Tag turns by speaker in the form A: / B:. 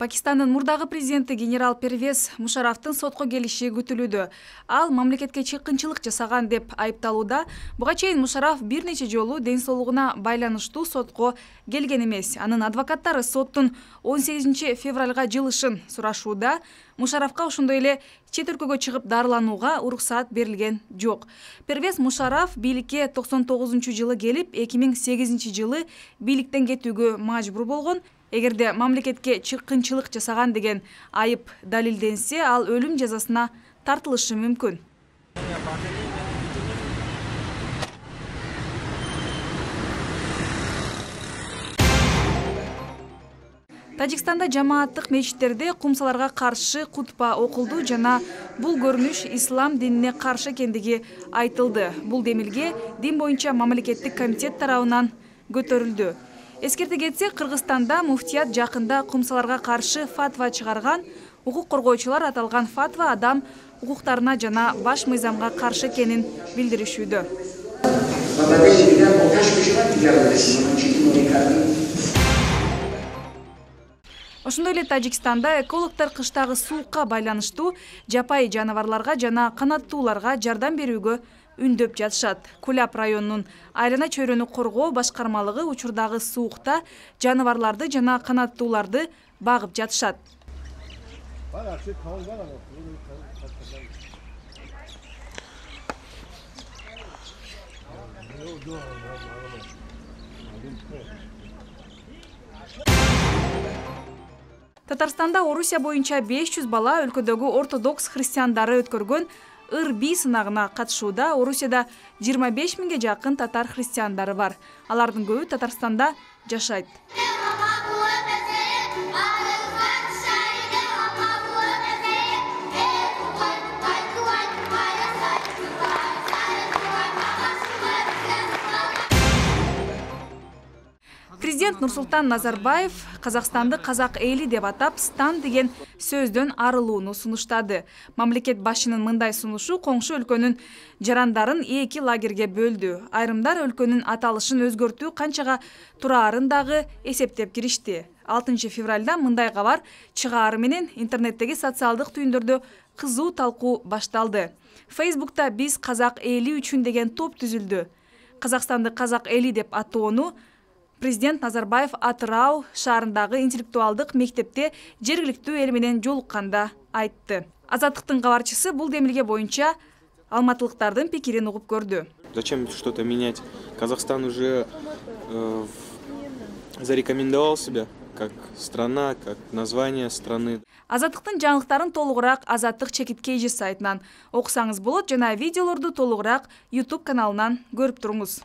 A: Пакистандын мурдагы президенти генерал Первез Мушарафтын сотко келиши күтүлүүдө. Ал мамлекетке чыккынчылык жасаган деп айыпталууда. Буга чейин Мушараф бир нече жолу ден соолугуна байланыштуу сотко келген эмес. Анын адвокаттары соттун 18 февралга жылышын сурашууда. Мушарафка ошондой эле чет өлкөгө чыгып дарыланууга уруксаат берилген жок. Первез Мушараф бийликке 99-жылы келип, 2008 жылы бийликтен кетүүгө мажбур болгон. Эгерде мамлекетке чыккынчылык жасаган деген айып далилденсе, ал өлүм жазасына тартылышы мүмкүн. Тажикстанда жамааттык мечиттерде кумсаларга каршы кутба окулду жана бул көрүнүш ислам динине каршы экендиги айтылды. Бул демилге дин боюнча мамлекеттик комитет тарабынан көтөрүлдү. Эскерте кетсек, Кыргызстанда муфтият жакында кумсаларга каршы фатва чыгарган. Укук коргоочулар аталган фатва адам укуктарына жана баш мыйзамга каршы экенин билдиришүүдө. Ошондой эле Тажикстанда экологдор кыштагы суукка байланыштуу жапайы жаныбарларга жана канаттууларга жардам берүүгө үндөп жатышат. Кулап районунун айлана чөйрөнү коргоо башкармалыгы учурдагы суукта жаныбарларды жана канаттууларды багып жатышат. Татарстанда Орусия боюнча 500 бала өлкөдөгү ортодокс христиандары өткөргөн ыр-би сынагына катышууда. Орусияда 25 миңге жакын татар христиандары бар. Алардын көбү Татарстанда жашайт. Президент Нурсултан Назарбаев Казакстанды казак эли деп атап, стан деген сөздөн арылууну сунуштады. Мамлекет башчынын мындай сунушу коңшу өлкөнүн жарандарын эки лагерге бөлдү. Айрымдар өлкөнүн аталышын өзгөртүү канчага тураарын дагы эсептеп киришти. 6 февралда мындай кабар чыгаары менен интернеттеги социалдык түйүндөрдө кызуу талкуу башталды. Фейсбукта «Биз казак эли үчүн» деген топ түзүлдү. Казакстанды казак эли деп атоону Президент Назарбаев Атырау шаарындагы интеллектуалдык мектепте жергиликтүү эл менен жолукканда айтты. Азаттыктын кабарчысы бул демилге боюнча алматылыктардын пикирин угуп көрдү.
B: Зачем что-то менять? Казахстан уже зарекомендовал себя как страна, как название страны.
A: Азаттыктын жаңылыктарын толугураак Азаттык чекит-кейжи сайтынан окусаңыз болот жана видеолорду толугураак YouTube каналынан көрүп туруңуз.